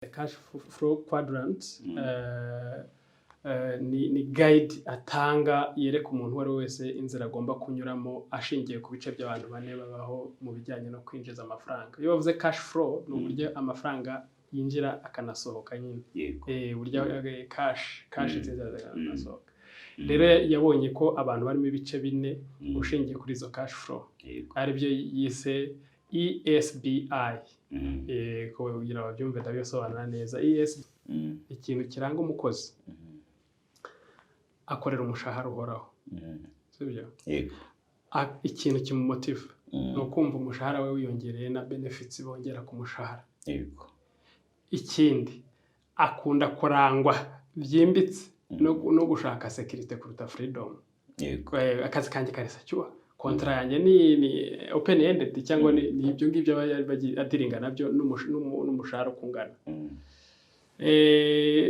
cash flow quadrant ni guide atanga yereka umuntu wari wese inzira agomba kunyuramo ashingiye ku bice by'abantu bane babaho mu bijyanye no kwinjiza amafaranga. Iyo bavuze cash flow ni uburyo amafaranga yinjira akanasohoka nyine. Buryo cash nziza akanasohoka. Rero yabonye ko abantu barimo ibice bine ushingiye kuri izo cash flow ari byo yise ESBI. Kugira babyumve ndabisobanura neza. ESBI ikintu kiranga umukozi akorera umushahara uhoraho. Sibyo? Ikintu kimumotive no kumva umushahara we wiyongereye na benefits bongera ku mushahara. Ikindi akunda kurangwa byimbitse no gushaka security kuruta freedom. Akazi kanjye karisa cyuwa kontra yanjye ni open ended cyangwa ni ibyo ngibyo adiringa nabyo n'umushahara kungana.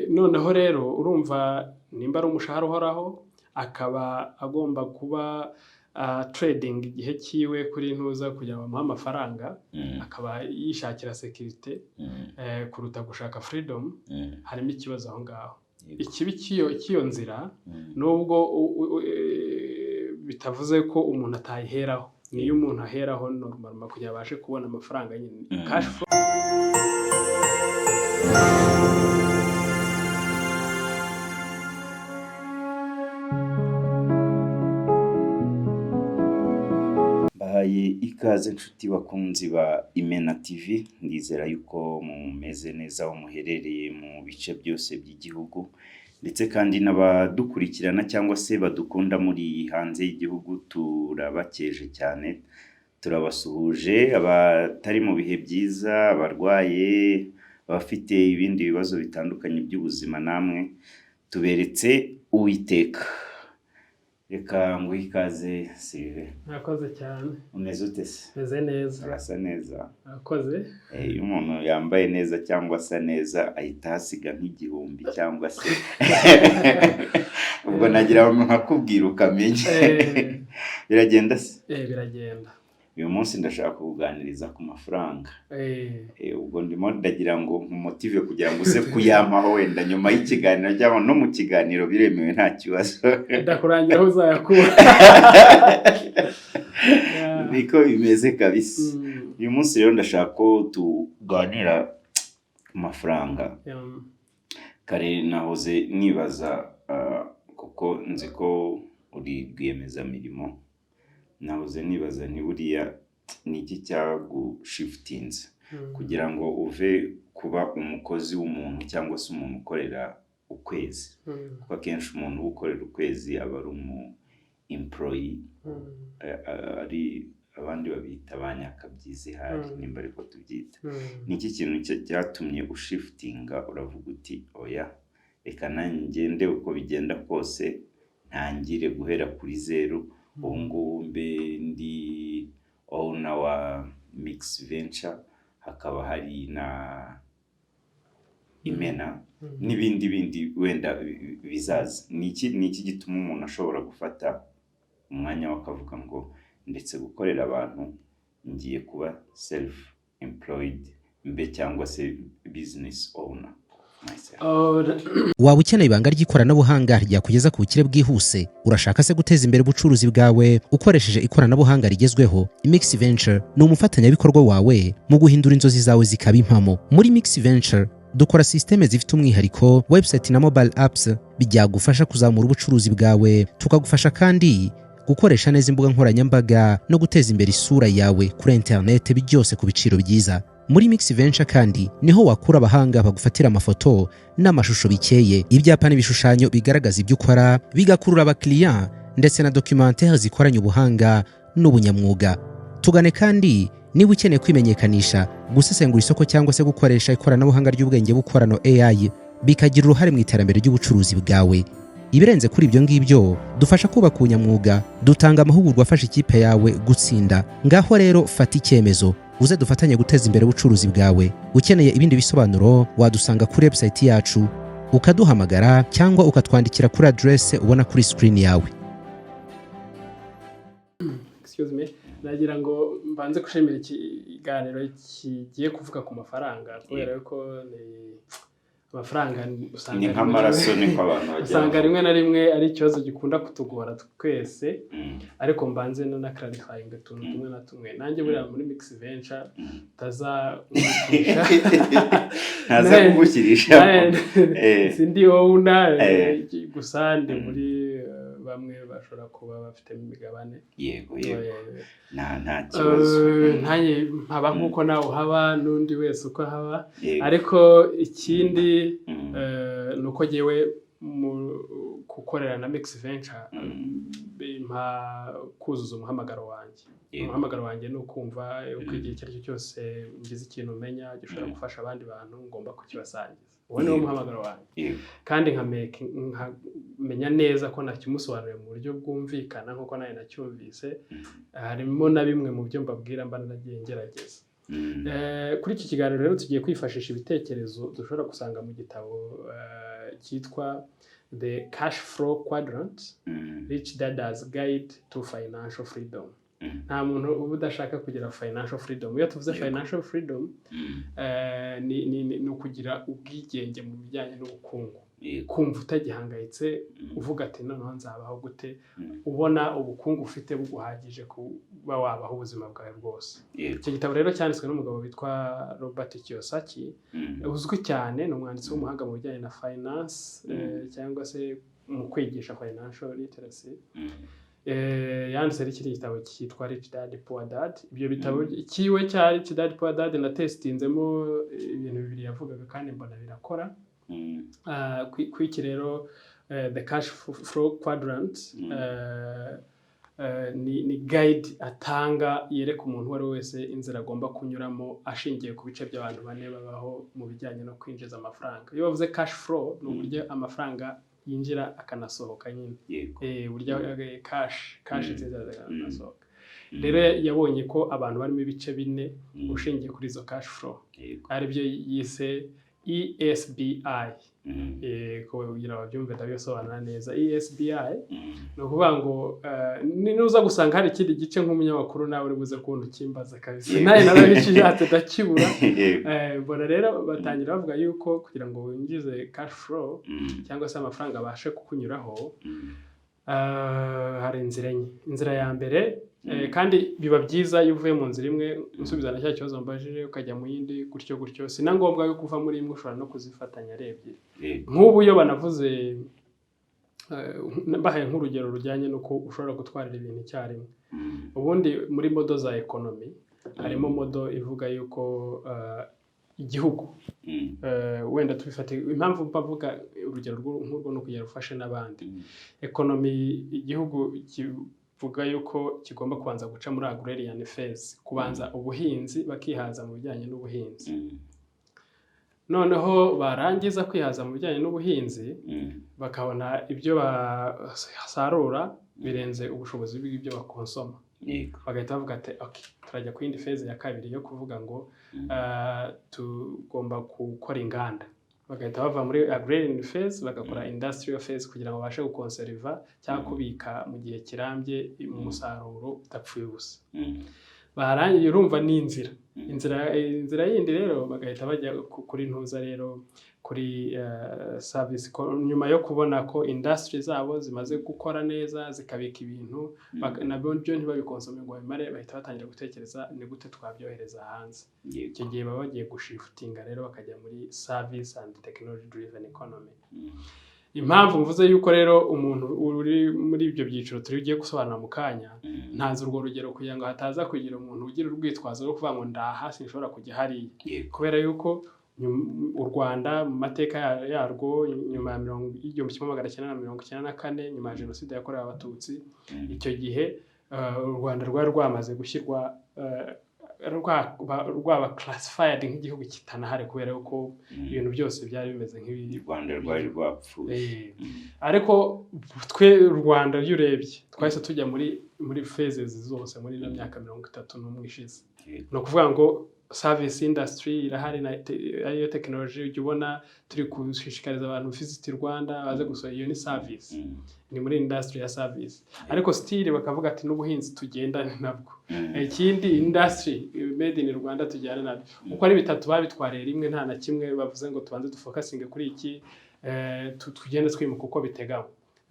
Noneho rero urumva nimba ari umushahara uhoraho akaba agomba kuba trading igihe kiwe kuri ntuza kugira ngo bamuhe amafaranga, akaba yishakira security kuruta gushaka freedom. Harimo ikibazo aho ngaho. Ikibi cy'iyo nzira nubwo bitavuze ko umuntu atayiheraho, niyo umuntu aheraho normal kugira abashe kubona amafaranga nyine. Cash flow bahaye ikaze inshuti bakunzi ba Imena TV. Ndizera yuko mumeze neza aho muherereye mu bice byose by'igihugu, ndetse kandi n'abadukurikirana cyangwa se badukunda muri hanze y'igihugu turabakeje cyane, turabasuhuje. Abatari mu bihe byiza, abarwaye, abafite ibindi bibazo bitandukanye by'ubuzima, namwe tuberetse Uwiteka. Reka nguhe ikaze Sylvain. Murakoze cyane. Umeze ute se? Meze neza. Urasa neza. Murakoze. Iyo umuntu yambaye neza cyangwa asa neza ahita hasiga nk'igihumbi cyangwa se ubwo nagira ngo nkakubwira ukamenye. Biragenda se? Biragenda. Uyu munsi ndashaka kuganiriza ku mafaranga. Ubwo ndimo ndagira ngo motive kugira ngo uze kuyamaho wenda nyuma y'ikiganiro cyangwa no mu kiganiro biremewe nta kibazo. Ndakurangira aho uzayakura. Biko bimeze kabisa. Uyu munsi rero ndashaka ko tuganira ku mafaranga. Kare nahoze nibaza kuko nzi ko uri rwiyemezamirimo. Nahoze nibaza ni buriya niki cyagushiftinze kugira ngo uve kuba umukozi w'umuntu cyangwa se umuntu ukorera ukwezi. Kuko akenshi umuntu ukorera ukwezi aba ari umu employee, ari abandi babita abanyakabyizi hari nimba ariko tubyita. Niki kintu cyatumye ushiftinga uravuga uti oya reka nanjye ngende uko bigenda kose ntangire guhera kuri zero. Ubungubu mbe ndi owner wa Mix Venture, hakaba hari na Imena n'ibindi wenda bizaza. Niki gituma umuntu ashobora gufata umwanya wakavuga ngo ndetse gukorera abantu ngiye kuba self employed mbe cyangwa se business owner? Waba ukeneye ibanga ry'ikoranabuhanga ryakugeza ku bukire bwihuse? Urashaka se guteza imbere ubucuruzi bwawe ukoresheje ikoranabuhanga rigezweho? Mix Venture ni umufatanyabikorwa wawe mu guhindura inzozi zawe zikaba impamo. Muri Mix Venture dukora systeme zifite umwihariko, website na mobile apps byagufasha kuzamura ubucuruzi bwawe. Tukagufasha kandi gukoresha neza imbuga nkoranyambaga no guteza imbere isura yawe kuri internet, byose ku biciro byiza. Muri Mix Venture kandi niho wakura abahanga bagufatira amafoto n'amashusho bikeye, ibyapa n'ibishushanyo bigaragaza ibyo ukora, bigakurura abakiriya, ndetse na documentaire zikoranye ubuhanga n'ubunyamwuga. Tugane kandi niba ukeneye kwimenyekanisha, gusesengura isoko cyangwa se gukoresha ikoranabuhanga ry'ubwenge bukorano AI bikagira uruhare mu iterambere ry'ubucuruzi bwawe. Ibirenze kuri ibyo ngibyo, dufasha kubaka ubunyamwuga, dutanga amahugurwa afasha ikipe yawe gutsinda. Ngaho rero fata icyemezo uze dufatanye guteza imbere ubucuruzi bwawe. Ukeneye ibindi bisobanuro wadusanga kuri website yacu, ukaduhamagara cyangwa ukatwandikira kuri address ubona kuri screen yawe. Excuse me. nagira ngo mbanze gushimira ikiganiro kigiye kuvuga ku mafaranga kubera ko amafaranga usanga ni nk'amaraso niko abantu bagira usanga rimwe na rimwe ari ikibazo gikunda kutugora twese ariko mbanze no na clarifying utuntu tumwe na tumwe nanjye buriya muri Mix Venture ntaza kugushyirisha sindi owner gusa ndi muri bamwe bashobora kuba bafite imigabane yego nta kibazo ntaye nkaba nkuko nawe haba n'undi wese uko haba ariko ikindi nuko jewe gukorera na Mix Venture bimpa kuzuza umuhamagaro wanjye umuhamagaro wanjye ni ukumva uko igihe icyo ari cyo cyose ngize ikintu umenya gishobora gufasha abandi bantu ngomba kukibasangiza uwo ni wo muhamagaro wanjye kandi nkamenya neza ko nakimusobanuriye mu buryo bwumvikana nk'uko nawe nacyumvise harimo na bimwe mu byo mbabwira mba nagiye ngerageza kuri iki kiganiro rero tugiye kwifashisha ibitekerezo dushobora gusanga mu gitabo cyitwa The Cash Flow Quadrant Rich Dad's Guide to Financial Freedom. Nta muntu uba udashaka kugira financial freedom. Iyo tuvuze financial freedom ni ukugira ubwigenge mu bijyanye n'ubukungu. Kumva utagihangayitse uvuga ati noneho nzabaho gute ubona ubukungu ufite buguhagije kuba wabaho ubuzima bwawe bwose. Icyo gitabo rero cyanditswe n'umugabo witwa Robert Kiyosaki uzwi cyane ni umwanditsi w'umuhanga mu bijyanye na finance cyangwa se mu kwigisha financial literacy. Yanditse ikindi gitabo cyitwa Rich Dad Poor Dad. Ibyo bitabo kiwe cya Rich Dad Poor Dad na testinzemo ibintu bibiri yavugaga kandi mbona birakora. Kwiki rero The Cash Flow Quadrant ni guide atanga yereka umuntu uwo ari we wese inzira agomba kunyuramo ashingiye ku bice by'abantu bane babaho mu bijyanye no kwinjiza amafaranga. Iyo bavuze cash flow ni uburyo amafaranga yinjira akanasohoka nyine burya cash nziza akanasohoka. Rero yabonye ko abantu barimo ibice bine ushingiye kuri izo cash flow ari byo yise ESBI kugira babyumve ndabisobanura neza. ESBI no kuvuga ngo ninuza gusanga hari ikindi gice nk'umunyamakuru nawe uri buze kubona ukimbaza kabisa naye narabishije atadakibura mbona rero batangira bavuga yuko kugira ngo winjize cash flow cyangwa se amafaranga abashe kukunyuraho hari inzira ya mbere kandi biba byiza iyo uvuye mu nzira imwe usubizana cya kibazo mbajije ukajya mu yindi gutyo si na ngombwa yo kuva muri imwe ushobora no kuzifatanya arebye nk'ubu iyo banavuze bahaye nk'urugero rujyanye n'uko ushobora gutwarira ibintu icyarimwe. Ubundi muri modo za economy harimo modo ivuga yuko igihugu wenda tubifate impamvu bavuga urugero nk'urwo no kugira ufashe n'abandi. Economy igihugu vuga yuko kigomba kubanza guca muri agrarian phase kubanza ubuhinzi bakihaza mu bijyanye n'ubuhinzi. Noneho barangiza kwihaza mu bijyanye n'ubuhinzi bakabona ibyo basarura birenze ubushobozi bw'ibyo bakonsoma bagahita bavuga ati okay turajya ku yindi phase ya kabiri yo kuvuga ngo tugomba gukora inganda. Bagahita bava muri agrarian phase bagakora industrial phase kugira ngo babashe gukonserva cyangwa kubika mu gihe kirambye umusaruro udapfuye ubusa. Barangiye urumva ni inzira yindi rero bagahita bajya kuri ntuza rero kuri service nyuma yo kubona ko industry zabo zimaze gukora neza zikabika ibintu nabyo ntibabikonsome ngo bimare bahita batangira gutekereza ni gute twabyohereza hanze. Icyo gihe baba bagiye gushiftinga rero bakajya muri service and technology driven economy. Impamvu mvuze yuko rero umuntu uri muri ibyo byiciro turi ugiye gusobanura mu kanya ntazi urwo rugero kugira ngo hataza kugira umuntu ugira urwitwazo rwo kuvuga ngo ndaha sinshobora kujya hariya kubera yuko u Rwanda mu mateka yarwo nyuma ya 1994 nyuma ya jenoside yakorewe abatutsi icyo gihe u Rwanda rwari rwamaze gushyirwa rwaba classified nk'igihugu kitanahari kubera yuko ibintu byose byari bimeze nk'ibi Rwanda rwari rwapfuye. Ariko twe Rwanda y'urebye twahise tujya muri phases zose muri na myaka 31 ishize. No kuvuga ngo service industry irahari ariyo technology ujya ubona turi gushishikariza abantu visit Rwanda baze gusura iyo ni service ni muri industry ya service ariko still bakavuga ati n'ubuhinzi tugendane nabwo ikindi industry made in Rwanda tujyana nabyo uko ari bitatu babitwarira rimwe nta na kimwe bavuze ngo tubanze dufocusinge kuri iki tugende twimuka uko biteganywa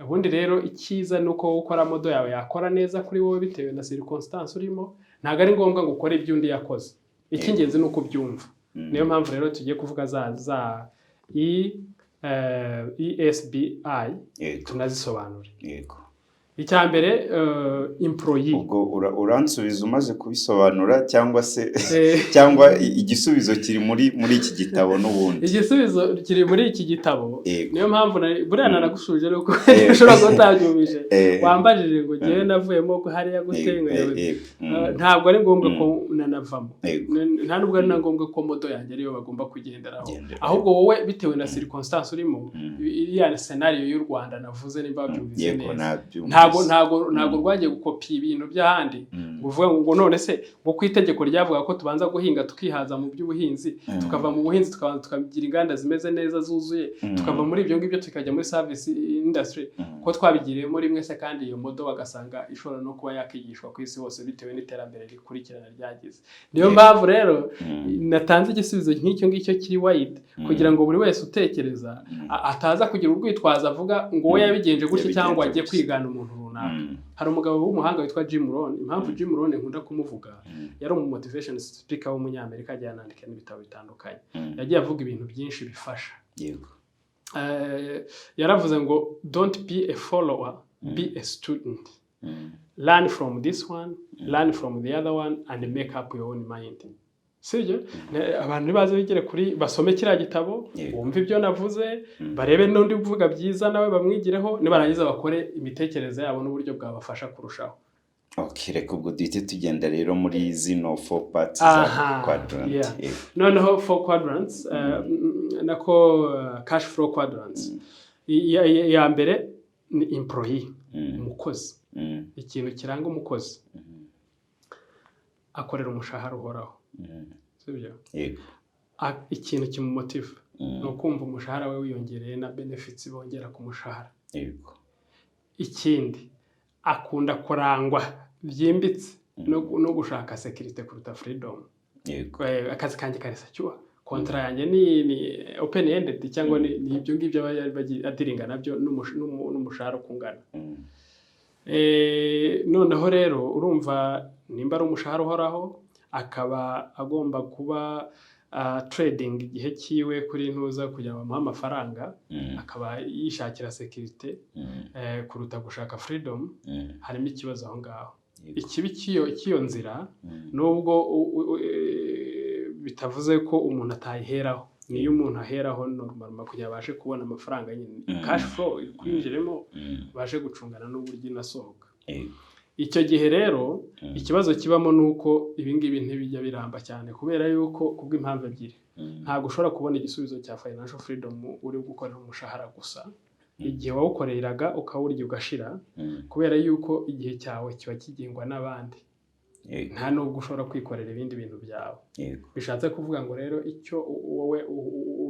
ubundi rero ikiza nuko ukora modo yawe yakora neza kuri wowe bitewe na circumstance urimo ntago ari ngombwa ngo ukore ibyo undi yakoze icy'ingenzi nuko byumva niyo mpamvu rero tugiye kuvuga za ESBI tunazisobanura yego icya mbere employee ubwo uransubiza umaze kubisobanura cyangwa se cyangwa igisubizo kiri muri iki gitabo n'ubundi igisubizo kiri muri iki gitabo niyo mpamvu buriya naragushuje nuko ushobora kutabyumvise wambajije ngo ngewe navuyemo ko hariya gutenga ntabwo ari ngombwa ko nanavamo nta nubwo ari na ngombwa ko modo yanjye ariyo bagomba kugenderaho ahubwo wowe bitewe na circumstance urimo iriya scenario y'u Rwanda navuze nimba babyumvise neza ntago rwagiye gukopiya ibintu by'ahandi uvuga ngo none se ngo ku itegeko ryavuga ko tubanza guhinga tukihaza mu by'ubuhinzi tukava mu buhinzi tukagira inganda zimeze neza zuzuye tukava muri ibyo ngibyo tukajya muri service industry ko twabigiriyemo rimwe se kandi iyo modo bagasanga ishobora no kuba yakigishwa ku isi hose bitewe n'iterambere rikurikirana ryagize niyo mpamvu rero natanze igisubizo nk'icyo ngicyo kiri wide kugira ngo buri wese utekereza ataza kugira urwitwaza avuga ngo we yabigenje gutya cyangwa agiye kwigana umuntu runaka hari umugabo w'umuhanga witwa Jim Rohn impamvu Jim Rohn nkunda kumuvuga yari motivation speaker w'umunyamerika ajya yandika n'ibitabo bitandukanye yagiye avuga ibintu byinshi bifasha yego yaravuze ngo don't be a follower be a student learn from this one learn from the other one and make up your own mind sije abantu nibaze bigere kuri basome kira gitabo bumva ibyo navuze barebe n'undi uvuga byiza nawe bamwigireho nibarangiza bakore imitekerereze yabo n'uburyo bwabafasha kurushaho okay reka ubwo duhite tugenda rero muri zino 4 parts za quadrant noneho 4 quadrants nako cash flow quadrants ya mbere ni employee umukozi ikintu kiranga umukozi akorera umushahara uhoraho sibyo ikintu kimumotive no kumva umushahara we wiyongereye na benefits bongera ku mushahara yego ikindi akunda kurangwa byimbitse no gushaka security kuruta freedom yego akazi kanjye karisa cyuwa kontra yanjye ni open ended cyangwa ni ibyo ngibyo adiringa nabyo n'umushahara kungana noneho rero urumva nimba ari umushahara uhoraho akaba agomba kuba trading igihe kiwe kuri ntuza kugira ngo bamuhe amafaranga akaba yishakira security kuruta gushaka freedom harimo ikibazo aho ngaho ikibi cy'iyo nzira nubwo bitavuze ko umuntu atayiheraho niyo umuntu aheraho normal kugira abashe kubona amafaranga nyine cash flow kwinjiremo bashe gucungana n'uburyo inasohoka icyo gihe rero ikibazo kibamo nuko ibingibi ntibijya biramba cyane kubera yuko kubw'impamvu ebyiri ntabwo ushobora kubona igisubizo cya financial freedom uri gukorera umushahara gusa igihe wawukoreraga ukawurya ugashira kubera yuko igihe cyawe kiba kigengwa n'abandi nta nubwo ushobora kwikorera ibindi bintu byawe bishatse kuvuga ngo rero icyo wowe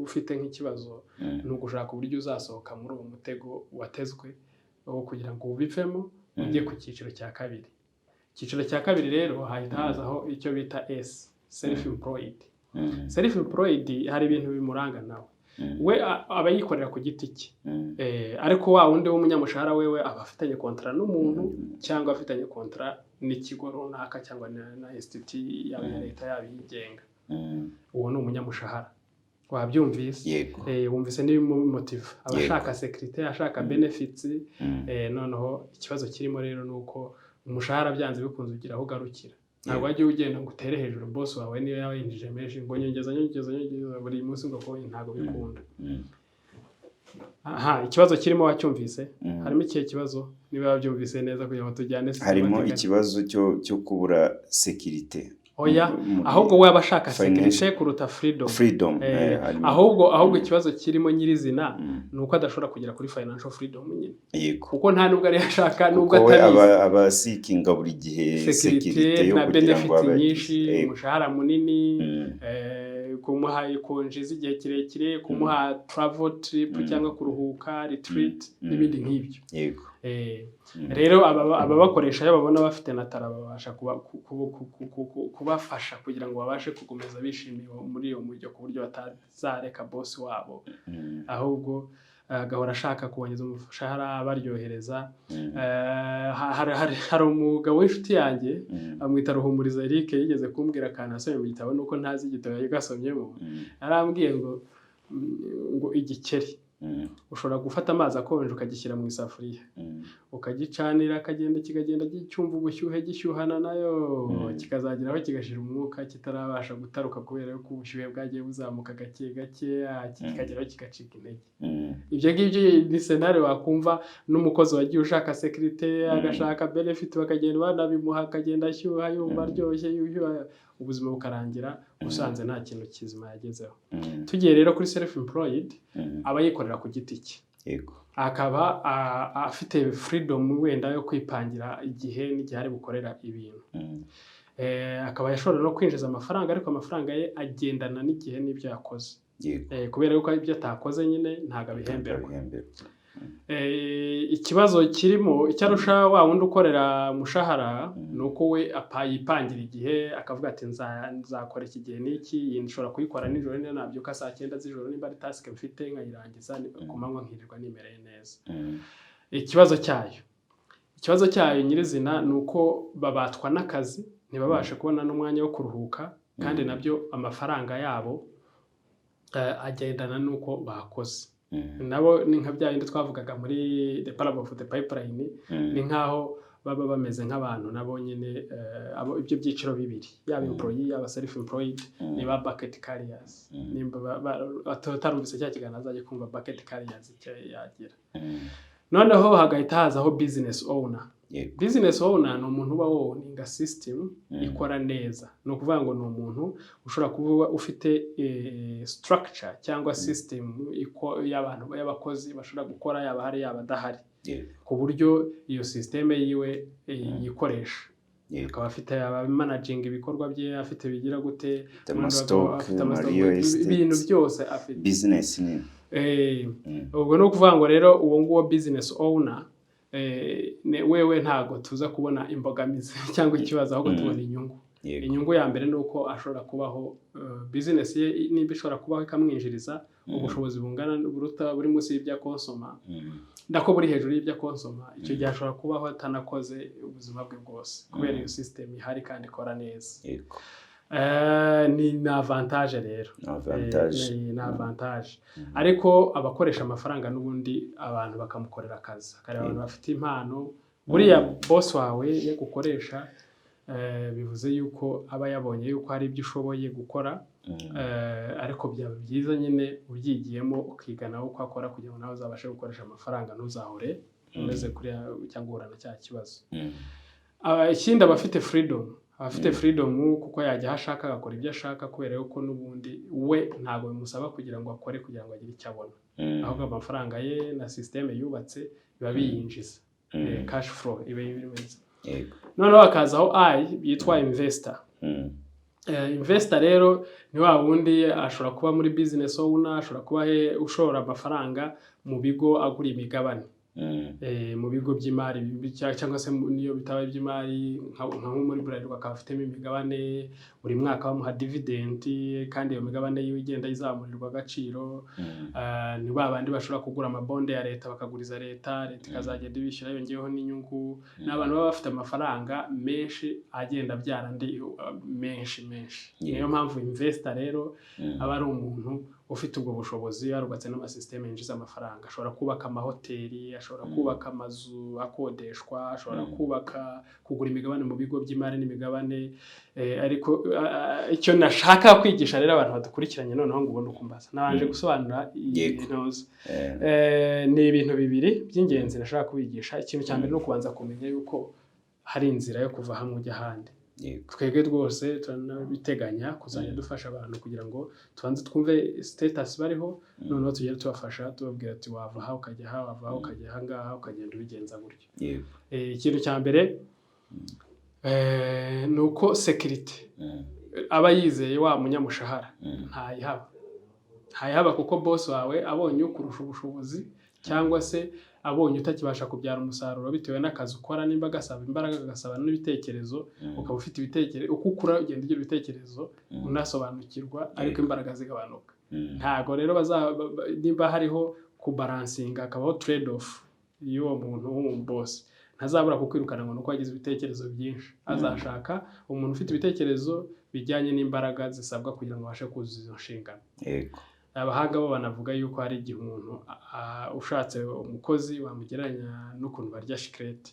ufite nk'ikibazo ni ugushaka uburyo uzasohoka muri uwo mutego watezwe wo kugira ngo ubivemo ujye ku cyiciro cya kabiri icyiciro cya kabiri rero hahita hazaho icyo bita self employed self employed hari ibintu bimuranga nawe we aba yikorera ku giti cye ariko wa wundi w'umunyamushahara wewe aba afitanye kontra n'umuntu cyangwa afitanye kontra n'ikigo runaka cyangwa na institute ya leta yabigenga uwo ni umunyamushahara wabyumvise wumvise n'ibimotive abashaka security ashaka benefits noneho ikibazo kirimo rero nuko umushahara byanze bikunze ugira aho garukira ntabwo wajye ugenda ngo utere hejuru boss wawe niyo yawe yinjije menshi ngo nyongeza buri munsi ngo ko ntago bikunda ikibazo kirimo wacyumvise harimo ikihe kibazo niba wabyumvise neza kugira ngo tujyane harimo ikibazo cyo kubura security oya ahubwo we abashaka security kuruta freedom ahubwo ikibazo kirimo nyirizina nuko adashobora kugera kuri financial freedom nyine kuko nta nubwo ari ashaka nubwo atabizi aba seekinga buri gihe security yo kugira ngo abe nyinshi umushahara munini kumuha ikonje z'igihe kirekire kumuha travel trip cyangwa kuruhuka retreat n'ibindi nk'ibyo yego rero aba bakoresha yo babona bafite natara babasha kubafasha kugira ngo babashe kugumeza bishimiye muri iyo mujyo ku buryo batazareka boss wabo ahubwo gahora ashaka kuboneza umushahara baryohereza hari umugabo w'inshuti yanjye amwita Ruhumuriza Eric yigeze kumbwira akantu asomye mu gitabo nuko ntazi igitabo yagasomyemo arambwiye ngo igikeri ushobora gufata amazi akonje ukagishyira mu isafuriya ukagicanira kikagenda gicyumva ubushyuhe gishyuhana nayo kikazagira aho kigashira umwuka kitarabasha gutaruka kubera ko ubushyuhe bwagiye buzamuka gake gake kikageraho kigacika intege ibyo ngibyo ni scenario wakumva n'umukozi wagiye ushaka security agashaka benefit bakagenda banabimuha akagenda ashyuha yumva aryoshye ubuzima bukarangira usanze nta kintu kizima yagezeho tugiye rero kuri self employed aba yikorera ku giti cye yego akaba afite freedom wenda yo kwipangira igihe n'igihe ari bukorera ibintu akaba yashobora no kwinjiza amafaranga ariko amafaranga ye agendana n'igihe n'ibyo yakoze kubera yuko ibyo atakoze nyine ntago abihemberwa ikibazo kirimo icyarusha wa wundi ukorera mushahara nuko we yipangira igihe akavuga ati nzakora iki gihe n'iki yinshobora kuyikora nijoro niyo nabyuka saa 9 z'ijoro nimba ari task mfite nkayirangiza ku manywa nkirirwa nimereye neza ikibazo cyayo nyirizina nuko babatwa n'akazi ntibabashe kubona n'umwanya wo kuruhuka kandi nabyo amafaranga yabo agendana nuko bakoze nabo ni nka bya bindi twavugaga muri the parable of the pipeline ni nkaho baba bameze nk'abantu nabo nyine abo ibyo byiciro bibiri yaba employee yaba self employed ni ba bucket carriers nimba atarumvise cya kiganiro azaje kumva bucket carriers yagira noneho hagahita hazaho business owner business owner ni umuntu uba owning system ikora neza no kuvuga ngo ni umuntu ushobora kuba ufite structure cyangwa system y'abantu y'abakozi bashobora gukora yaba hari yaba dahari ku buryo iyo system yiwe yikoresha akaba afite managing ibikorwa bye afite bigira gute ibintu byose afite business ni ubwo no kuvuga ngo rero uwo nguwo business owner wewe ntago tuza kubona imbogamizi cyangwa ikibazo ahubwo tubona inyungu ya mbere nuko ashobora kubaho business ye niba ishobora kubaho ikamwinjiriza ubushobozi bungana buruta buri munsi y'ibya konsoma ndako buri hejuru y'ibya konsoma icyo gihe ashobora kubaho atanakoze ubuzima bwe bwose kubera iyo system ihari kandi ikora neza ni avantage rero ni avantage ariko abakoresha amafaranga n'ubundi abantu bakamukorera akazi akareba abantu bafite impano buriya boss wawe yo gukoresha bivuze yuko aba yabonye yuko hari ibyo ushoboye gukora ariko byaba byiza nyine ubyigiyemo ukigana uko akora kugira ngo nawe uzabashe gukoresha amafaranga ntuzahore umeze kuri cyangwa uhura na cya kibazo ikindi abafite freedom kuko yajya ashaka agakora ibyo ashaka kubera yuko n'ubundi we ntabwo bimusaba kugira ngo akore kugira ngo agire icyo abona ahubwo amafaranga ye na system yubatse biba biyinjiza cash flow ibe bimeze noneho hakazaho yitwa investor investor rero ni wa wundi ashobora kuba muri business owner ashobora kuba ushora amafaranga mu bigo agura imigabane mu bigo by'imari cyangwa se niyo bitaba iby'imari nka muri Bralirwa akaba afitemo imigabane buri mwaka bamuha dividend kandi iyo migabane yiwe igenda izamurirwa agaciro ni babandi bashobora kugura amabonde ya leta bakaguriza leta ikazagenda ibishyura yongeyeho n'inyungu n'abantu baba bafite amafaranga menshi agenda abyara andi menshi niyo mpamvu investor rero aba ari umuntu ufite ubwo bushobozi yarubatse n'amasysteme yinjiza amafaranga ashobora kubaka amahoteli ashobora kubaka amazu akodeshwa ashobora kugura imigabane mu bigo by'imari n'imigabane ariko icyo nashaka kwigisha rero abantu badukurikiranye noneho ngo ubone ukumbaza nabanje gusobanura ni ibintu bibiri by'ingenzi nashaka kubigisha ikintu cya mbere no kubanza kumenya yuko hari inzira yo kuva hamwe ujya ahandi twebwe rwose turanabiteganya kuzajya dufasha abantu kugira ngo tubanze twumve status bariho noneho tugere tubafasha tubabwira ati wava aha ukajya aha wava aha ukajya aha ngaha ukagenda ubigenza gutyo. Ikintu cya mbere ni uko security aba yizeye wa munyamushahara ntayihaba kuko boss wawe abonye ukurusha ubushobozi cyangwa se abonye utakibasha kubyara umusaruro bitewe n'akazi ukora nimba gasaba imbaraga gasaba n'ibitekerezo ukaba ufite ibitekerezo uko ukura ugenda ugira ibitekerezo unasobanukirwa ariko imbaraga zigabanuka ntago rero nimba hariho kubalansinga akabaho trade off y'uwo muntu w'umuboss ntazabura kukwirukana ngo nuko wagize ibitekerezo byinshi azashaka umuntu ufite ibitekerezo bijyanye n'imbaraga zisabwa kugira ngo abashe kuzuza izo nshingano. Abahanga bo banavuga yuko hari igihe umuntu ushatse umukozi wamugeranya n'ukuntu barya shikirete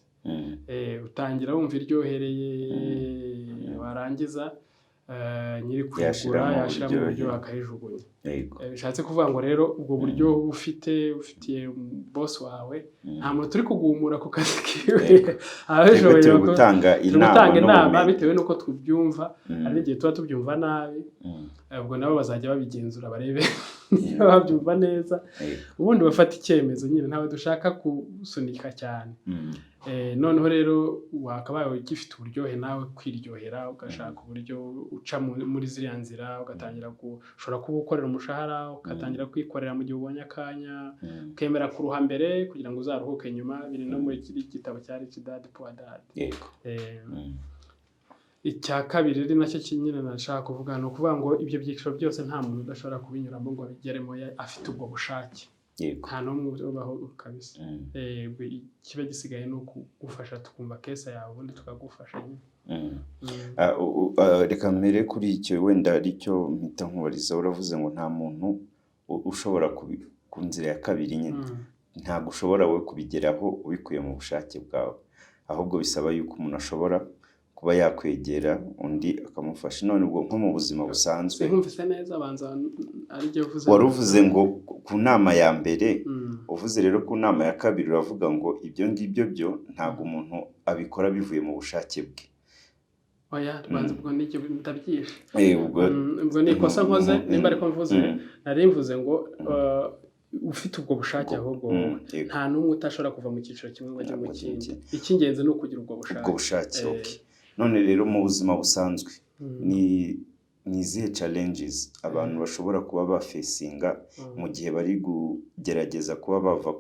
utangira wumva iryohereye warangiza nyiri kuyigura yashira mu buryo akayijugunya. Bishatse kuvuga ngo rero ubwo buryo ufitiye boss wawe nta muntu turi kugumura ku kazi kiwe abashoboye gutanga inama bitewe nuko tubyumva ari igihe tuba tubyumva nabi ubwo nabo bazajya babigenzura barebe niba babyumva neza ubundi bafata icyemezo nyine ntawe dushaka kusunika cyane. Noneho rero wakabaye ugifite uburyohe nawe kwiryohera ugashaka uburyo uca muri ziriya nzira ugatangira ushobora kuba ukorera umushahara ugatangira kwikorera mu gihe ubonye akanya ukemera kuruha mbere kugira ngo uzaruhuke nyuma. Biri no muri gitabo cya Rich Dad Poor Dad. Icya kabiri ari nacyo nyine nashaka kuvuga ni ukuvuga ngo ibyo byiciro byose nta muntu udashobora kubinyuramo ngo abigeremo afite ubwo bushake nta n'umwe ubaho kabisa. Kiba gisigaye ni ukugufasha tukumva kesa yawe ubundi tukagufasha nyine. Reka mbere kuri icyo wenda aricyo mpita nkubariza uravuze ngo nta muntu ushobora ku nzira ya kabiri nyine ntabwo ushobora we kubigeraho ubikuye mu bushake bwawe ahubwo bisaba yuko umuntu ashobora kuba yakwegera undi akamufasha. None ubwo nko mu buzima busanzwe nkumvise neza banza ari byo uvuze waruvuze ngo ku nama ya mbere uvuze rero ku nama ya kabiri uravuga ngo ibyo ngibyo byo ntabwo umuntu abikora bivuye mu bushake bwe. Oya banza ubwo n'icyo ndabyishe ubwo ni ikosa nkoze nimba ariko mvuze nari mvuze ngo ufite ubwo bushake ahubwo nta n'umwe utashobora kuva mu cyiciro kimwe ngo ajye mu kindi. Icy'ingenzi ni ukugira ubwo bushake. None rero mu buzima busanzwe ni izihe challenges abantu bashobora kuba bafacinga mu gihe bari kugerageza kuba bava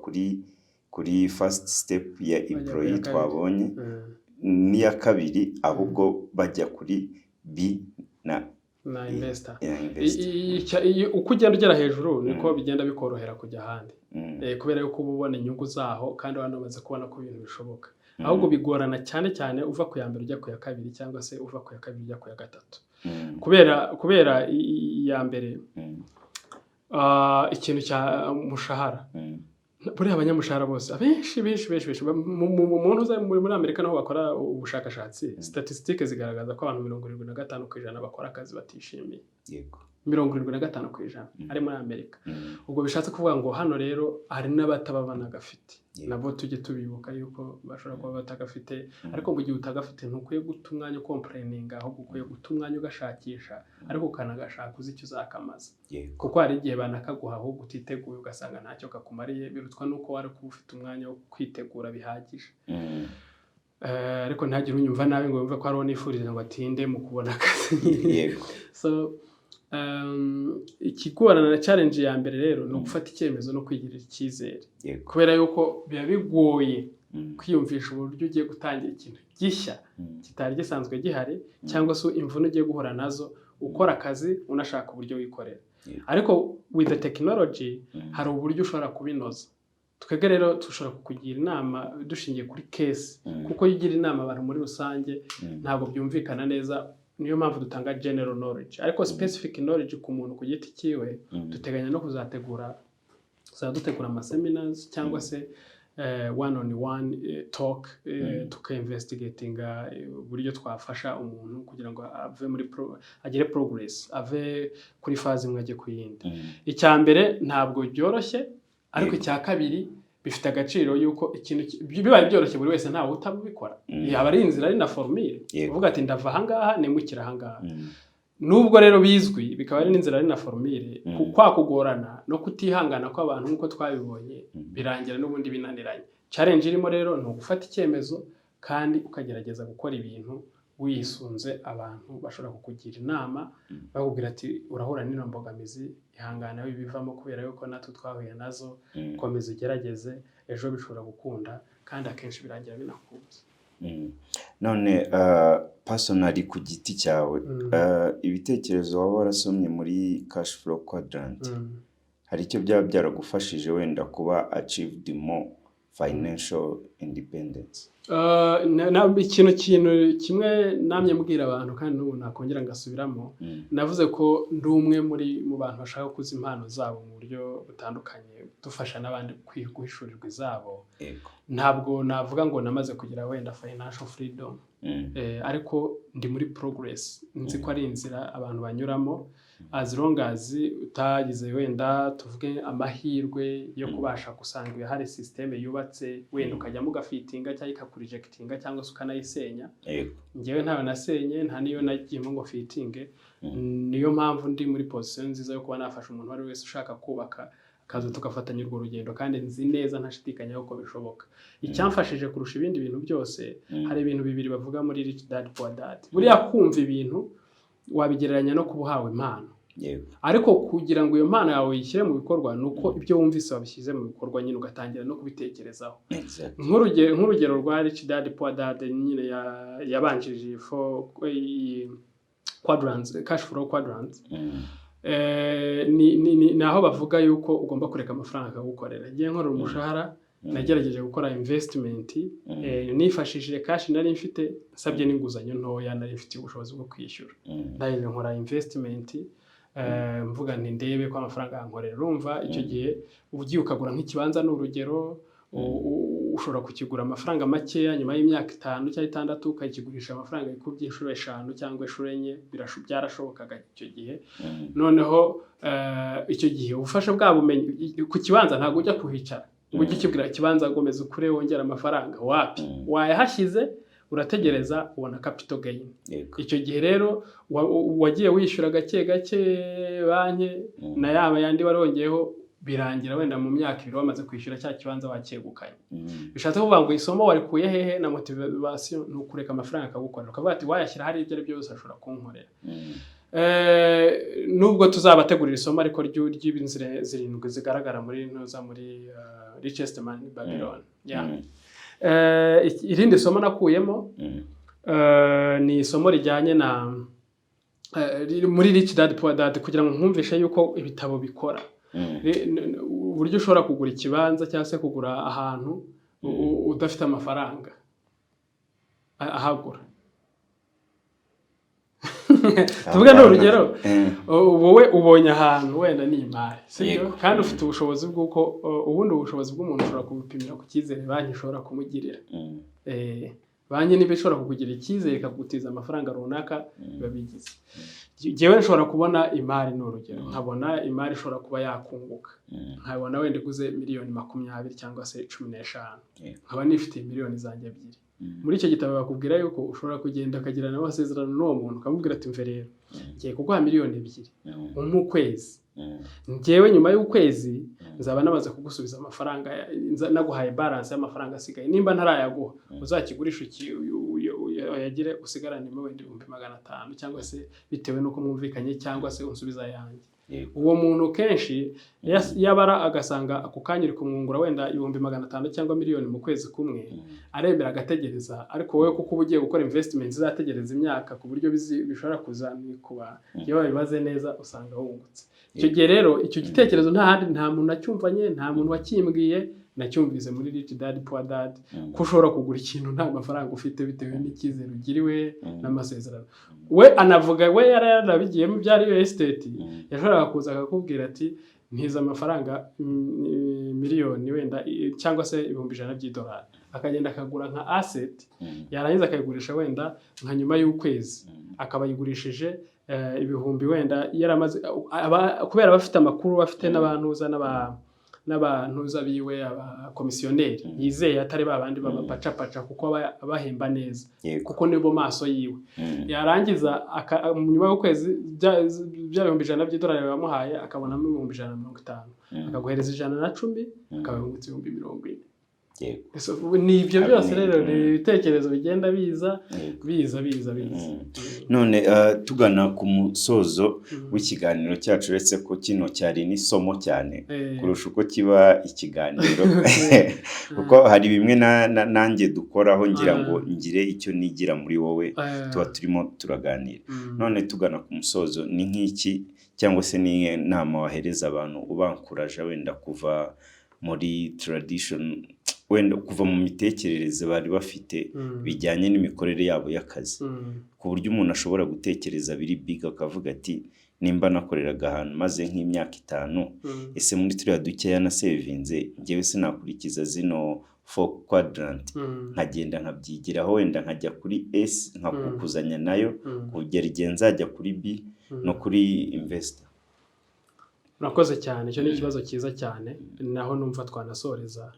kuri first step ya employee twabonye n'iya kabiri ahubwo bajya kuri B na investor. Uko ugenda ugera hejuru niko bigenda bikorohera kujya ahandi kubera yuko uba ubona inyungu zaho kandi wanamaze kubona ko ibintu bishoboka. Ahubwo bigorana cyane cyane uva ku ya mbere ujya ku ya kabiri cyangwa se uva ku ya kabiri ujya ku ya gatatu kubera iya mbere ikintu cya mushahara buriya abanyamushahara bose abenshi muntu uza muri Amerika naho bakora ubushakashatsi statistique zigaragaza ko abantu 75% bakora akazi batishimiye. 75% ari muri Amerika. Ubwo bishatse kuvuga ngo hano rero hari n'abatababana gafite nabo tujye tubibuka yuko bashobora kuba batagafite ariko mu gihe utagafite ntukwiye guta umwanya complaininga ahubwo ukwiye guta umwanya ugashakisha ariko ukanagashaka uzi icyo uzakamaza kuko hari igihe banakaguha ahubwo utiteguye ugasanga ntacyo kakumariye birutwa nuko wari kuba ufite umwanya wo kwitegura bihagije. Ariko ntagire unyumva nabi ngo yumve ko ari nifuriza ngo atinde mu kubona akazi. So ikigorana na challenge ya mbere rero no gufata icyemezo no kwigirira icyizere kubera yuko biba bigoye kwiyumvisha uburyo ugiye gutangira ikintu gishya kitari gisanzwe gihari cyangwa se imvune ugiye guhora nazo ukora akazi unashaka uburyo wikorera ariko with the technology hari uburyo ushobora kubinoza. Twebwe rero dushobora kukugira inama dushingiye kuri case kuko yigira inama abantu muri rusange ntabwo byumvikana neza. Niyo mpamvu dutanga general knowledge ariko specific knowledge ku muntu ku giti kiwe duteganya no kuzategura ama seminars cyangwa se one on one talk tuka-investigatinga uburyo twafasha umuntu kugira ngo ave muri agere progress ave kuri faze imwe ajye ku yindi. Icya mbere ntabwo byoroshye ariko icya kabiri bifite agaciro yuko ikintu bibaye byoroshye buri wese ntawe utabikora yaba ari inzira ari na formule uvuga ati ndava ahangaha nimukira ahangaha nubwo rero bizwi bikaba ari n'inzira ari na formule kwa kugorana no kutihangana kw'abantu nk'uko twabibonye birangira n'ubundi binaniranye challenge irimo rero ni ugufata icyemezo kandi ukagerageza gukora ibintu wisunze abantu bashobora kukugira inama bakubwira ati urahura n'ino mbogamizi ihangana wibivamo kubera yuko natwe twahuye nazo komeza ugerageze ejo bishobora gukunda kandi akenshi birangira binakunze. None personally ku giti cyawe ibitekerezo waba warasomye muri cash flow quadrant hari icyo byaba byaragufashije wenda kuba achieved more financial independence? Ikintu kimwe namye mbwira abantu kandi n'ubu nakongera ngasubiramo navuze ko ndi umwe mu bantu bashaka kuza impano zabo mu buryo butandukanye dufasha n'abandi guhishurirwa izabo. Ntabwo navuga ngo namaze kugira wenda financial freedom ariko ndi muri progress nzi ko ari inzira abantu banyuramo as long as utagize wenda tuvuge amahirwe yo kubasha gusanga hari system yubatse wenda ukajyamo gafitinga cyangwa ikakurejectinga cyangwa se ukanayisenya. Ngewe ntawe nasenye nta niyo nagiyemo ngo fitinge niyo mpamvu ndi muri position nziza yo kuba nafasha umuntu wari wese ushaka kubaka akazi tugafatanya urwo rugendo kandi nzi neza ntashidikanya uko bishoboka. Icyamfashije kurusha ibindi bintu byose hari ibintu bibiri bavuga muri Rich Dad Poor Dad. Buriya kumva ibintu wabigereranya no kubuhawe impano ariko kugira ngo iyo mpano yawe yishyire mu bikorwa nuko ibyo wumvise wabishyize mu bikorwa nyine ugatangira no kubitekerezaho. Nk'urugero rwa Rich Dad Poor Dad nyine yabanjirije quadrants cash flow quadrants naho bavuga yuko ugomba kureka amafaranga akagukorera. Ngiye nkora umushahara nagerageje gukora investment nifashishije cash nari mfite nsabye n'inguzanyo ntoya nari mfite ubushobozi bwo kwishyura ndaje nkora investment mvuga nti ndebe ko amafaranga yankorera. Urumva icyo gihe ugiye ukagura nk'ikibanza n'urugero ushobora kukigura amafaranga makeya nyuma y'imyaka 5 cyangwa 6 ukakigurisha amafaranga ikubye inshuro 5 cyangwa inshuro 4 byarashobokaga icyo gihe. Noneho icyo gihe ubufasha bwabumenye ku kibanza ntago ujya kuhicara ujye kibwira kibanza gomeza ukure wongera amafaranga wapi wayahashyize urategereza ubona capital gain. Icyo gihe rero wagiye wishyura gake banki na yaba yandi warongeyeho birangira wenda mu myaka 2 wamaze kwishyura cya kibanza wakegukanye. Bishatse kuvuga ngo isomo warikuye hehe na motivation nukureka amafaranga akagukorera ukavuga ati wayashyira hari ibyo byose ashobora kunkorera. Nubwo tuzabategurira isomo ariko ry'ibinzire zirindwi zigaragara muri ntuza muri Richest Man in Babylon. Irindi somo nakuyemo ni isomo rijyanye na muri Rich Dad Poor Dad kugira ngo nkumvishe yuko ibitabo bikora uburyo ushobora kugura ikibanza cyangwa se kugura ahantu udafite amafaranga ahagura. Tuvuga n'urugero wowe ubonye ahantu wenda ni imari sibyo kandi ufite ubushobozi bw'uko ubundi ubushobozi bw'umuntu ushobora kubupimira ku cyizere banki ishobora kumugirira. Banki niba ishobora kukugira icyizere ikagutiza amafaranga runaka babigize. Jewe nshobora kubona imari n'urugero nkabona imari ishobora kuba yakunguka nkabona wenda guze miliyoni 20 cyangwa se 15 nkaba nifite miliyoni zanjye 2. Muri icyo gitabo bakubwira yuko ushobora kugenda akagirana amasezerano n'uwo muntu ukamubwira ati mve rero ngiye kuguha miliyoni 2 mu kwezi ngewe nyuma y'ukwezi nzaba namaze kugusubiza amafaranga naguhaye balance y'amafaranga asigaye nimba ntarayaguha uzakigurisha yagire usigarane mu wenda 500 cyangwa se bitewe nuko mwumvikanye cyangwa se unsubiza yanjye. Uwo muntu kenshi yabara agasanga ako kanyiri kumwungura wenda 500 cyangwa miliyoni mu kwezi kumwe aremera agategereza ariko wowe kuko ubugiye gukora investment zategereza imyaka ku buryo bishobora kuzamikuba iyo bibaze neza usanga wungutse. Icyo gihe rero icyo gitekerezo nta muntu acyumvanye nta muntu wakimbwiye nacyumvise muri Rich Dad Poor Dad ko ushobora kugura ikintu nta mafaranga ufite bitewe n'icyizere ugiriwe n'amasezerano. We anavuga we yarabigiyemo byari real estate yashobora kuza akakubwira ati ntiza amafaranga miliyoni wenda cyangwa se $100 akagenda akagura nka asset yarangiza akayigurisha wenda nka nyuma y'ukwezi akaba yigurishije ibihumbi wenda yaramaze kubera bafite amakuru bafite n'abantu uza n'abantu zabiwe abakomisiyoneri yizeye atari babandi babapacapaca kuko abahemba neza kuko nibo maso yiwe yarangiza nyuma y'ukwezi bya $100 bamuhaye akabonamo $150 akaguhereza $110 akabungutse $140. Ni ibyo byose rero ni ibitekerezo bigenda biza. None tugana ku musozo w'ikiganiro cyacu uretse ko kino cyari n'isomo cyane kurusha uko kiba ikiganiro kuko hari bimwe nanjye dukoraho ngira ngo ngire icyo nigira muri wowe tuba turimo turaganira. None tugana ku musozo ni nk'iki cyangwa se ni inama wahereza abantu ubankuraje wenda kuva muri tradition wenda kuva mu mitekerereze bari bafite bijyanye n'imikorere yabo y'akazi ku buryo umuntu ashobora gutekereza biri big akavuga ati nimba nakoreraga ahantu maze nk'imyaka 5 ese muri turiya dukeya na savinze ngewe sinakurikiza zino 4 quadrant nkagenda nkabyigiraho wenda nkajya kuri S nkakukuzanya nayo kugera igihe nzajya kuri B no kuri investor. Nakoze cyane, cyo ni ikibazo cyiza cyane naho numva twanasoreza.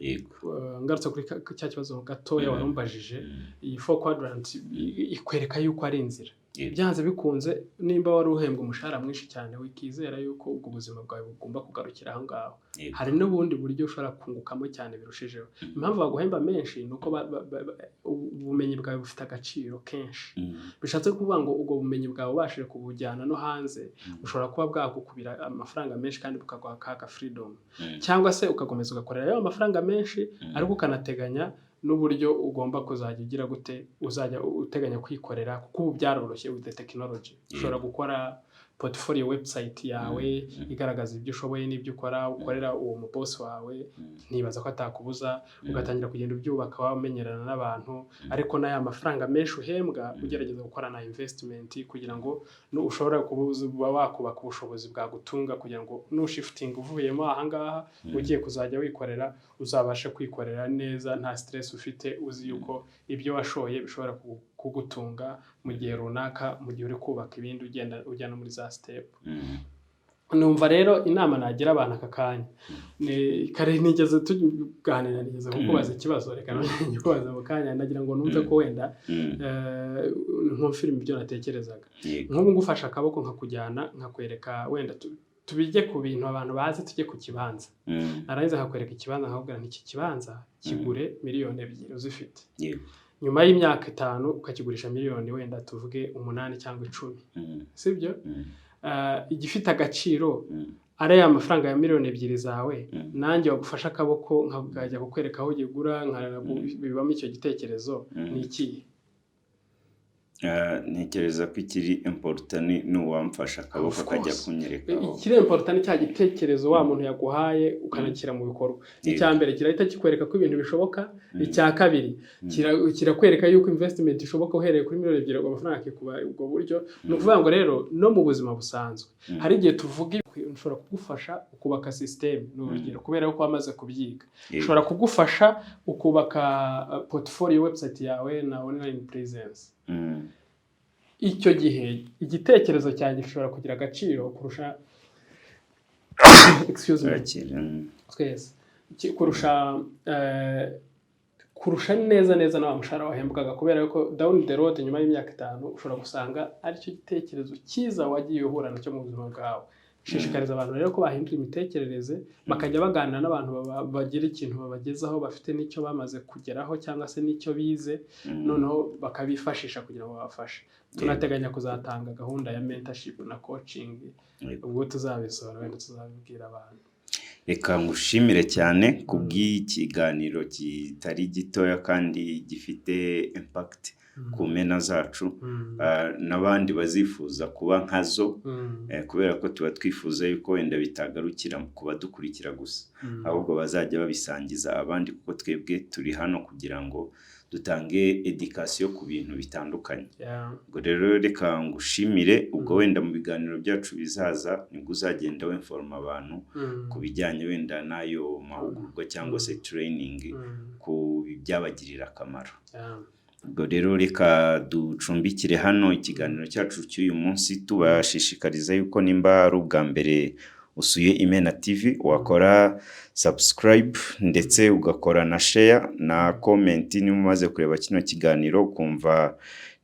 Ngarutse kuri cya kibazo gatoya warumbajije, iyi 4 quadrant ikwereka yuko ari inzira. Byanze bikunze nimba wari uhembwa umushahara mwinshi cyane wikizera yuko ubwo buzima bwawe bugomba kugarukira aho ngaho. Hari n'ubundi buryo ushobora kungukamo cyane birushijeho. Impamvu baguhemba menshi nuko ubumenyi bwawe bufite agaciro kenshi. Bishatse kuvuga ngo ubwo bumenyi bwawe ubashije kubujyana no hanze ushobora kuba bwagukubira amafaranga menshi kandi bukaguha ka freedom. Cyangwa se ukakomeza ugakorera ayo amafaranga menshi ariko ukanateganya n'uburyo ugomba kuzajya ugira gute uzajya uteganya kwikorera kuko ubu byaroroshye with the technology. Ushobora gukora portfolio website yawe igaragaza ibyo ushoboye n'ibyo ukora ukorera uwo mu boss wawe, ntibaza ko atakubuza ugatangira kugenda ubyubaka wamenyerana n'abantu ariko n'aya mafaranga menshi uhembwa ugerageza gukora na investment kugira ngo ushobora kuba wakubaka ubushobozi bwa gutunga kugira ngo shifting uvuyemo aha ngaha ugiye kuzajya wikorera uzabashe kwikorera neza nta stress ufite, uzi yuko ibyo washoye bishobora kugutunga mu gihe runaka mu gihe uri kubaka ibindi ujyana muri za step. Numva rero inama nagira abantu aka kanya ni kare nigeze tuganira nigeze kukubaza ikibazo reka nikubaza mu kanya nagira ngo numve ko wenda nko film ibyo natekerezaga nk'ubu ngufasha akaboko nkakujyana nkakwereka wenda tubijye ku bintu abantu bazi tujye ku kibanza narangiza nkakwereka ikibanza nkakubwira n'iki kibanza kigure $2,000,000 uzifite nyuma y'imyaka 5 ukakigurisha miliyoni wenda tuvuge 8 cyangwa 10 sibyo igifite agaciro ari ya mafaranga ya $2,000,000 zawe nanjye wagufasha akaboko nkakajya kukwereka aho gigura bibamo icyo gitekerezo ni iki ntekereza ko ikiri important ni uwamfasha akaboko kajya kunyereka ikiri important cya gitekerezo wa muntu yaguhaye ukanakira mu bikorwa. Icya mbere kirahita kikwereka ko ibintu bishoboka, icya kabiri kirakwereka yuko investment ishoboka uhereye kuri $2,000,000 amafaranga akikuba ubwo buryo. No kuvuga ngo rero no mu buzima busanzwe hari igihe tuvuga ushobora kugufasha ukubaka system n'urugero kubera ko wamaze kubyiga ushobora kugufasha ukubaka portfolio website yawe na online presence. Icyo gihe igitekerezo cyanjye gishobora kugira agaciro kurusha kurusha neza na mushahara wahembwaga kubera ko down the road nyuma y'imyaka 5 ushobora gusanga ari cyo gitekerezo cyiza wagiye uhura nacyo mu buzima bwawe. Shishikariza abantu rero ko bahindura imitekerereze bakajya baganira n'abantu bagira ikintu babagezaho bafite n'icyo bamaze kugeraho cyangwa se n'icyo bize noneho bakabifashisha kugira ngo babafashe. Tunateganya kuzatanga gahunda ya mentorship na coaching ubwo tuzabisora wenda tuzabibwira abantu. Reka ngushimire cyane kubw'ikiganiro kitari gitoya kandi gifite impact ku mena zacu n'abandi bazifuza kuba nkazo kubera ko tuba twifuza yuko wenda bitagarukira kuba dukurikira gusa ahubwo bazajya babisangiza abandi kuko twebwe turi hano kugira ngo dutange education ku bintu bitandukanye. Ubwo rero reka ngushimire ubwo wenda mu biganiro byacu bizaza nibwo uzagenda winforma abantu ku bijyanye wenda nayo mahugurwa cyangwa se training ku byabagirira akamaro. Ubwo rero reka ducumbikire hano ikiganiro cyacu cy'uyu munsi tubashishikariza yuko nimba ari ubwa mbere usuye Imena TV wakora subscribe ndetse ugakora na share na comment niba umaze kureba kino kiganiro kumva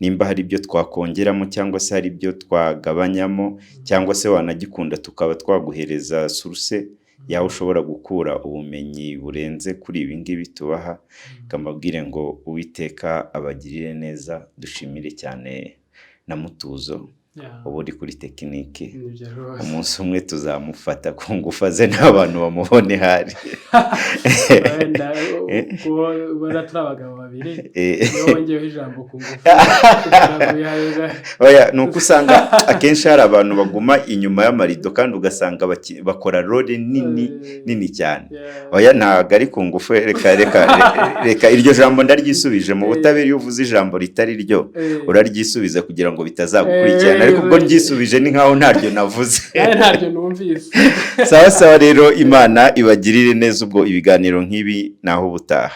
nimba hari ibyo twakongeramo cyangwa se hari ibyo twagabanyamo cyangwa se wanagikunda tukaba twaguhereza source yawe ushobora gukura ubumenyi burenze kuri ibi ngibi tubaha. Kamabwire ngo Uwiteka abagirire neza, dushimire cyane na Mutuzo ubu uri kuri tekinike. Umunsi umwe tuzamufata ku ngufu ze n'abantu bamubone hari. Ubona turi abagabo babiri niyo wongeyeho ijambo ku ngufu. Oya nuko usanga akenshi hari abantu baguma inyuma y'amarido kandi ugasanga bakora role nini cyane. Oya ntago ari ku ngufu, reka iryo jambo ndaryisubije mu butabera. Iyo uvuze ijambo ritari ryo uraryisubiza kugira ngo bitazagukurikirana, ariko ubwo ryisubije ni nkaho ntaryo navuze. Ntaryo numvise. Sawa rero Imana ibagirire neza ubwo ibiganiro nk'ibi naho ubutaha.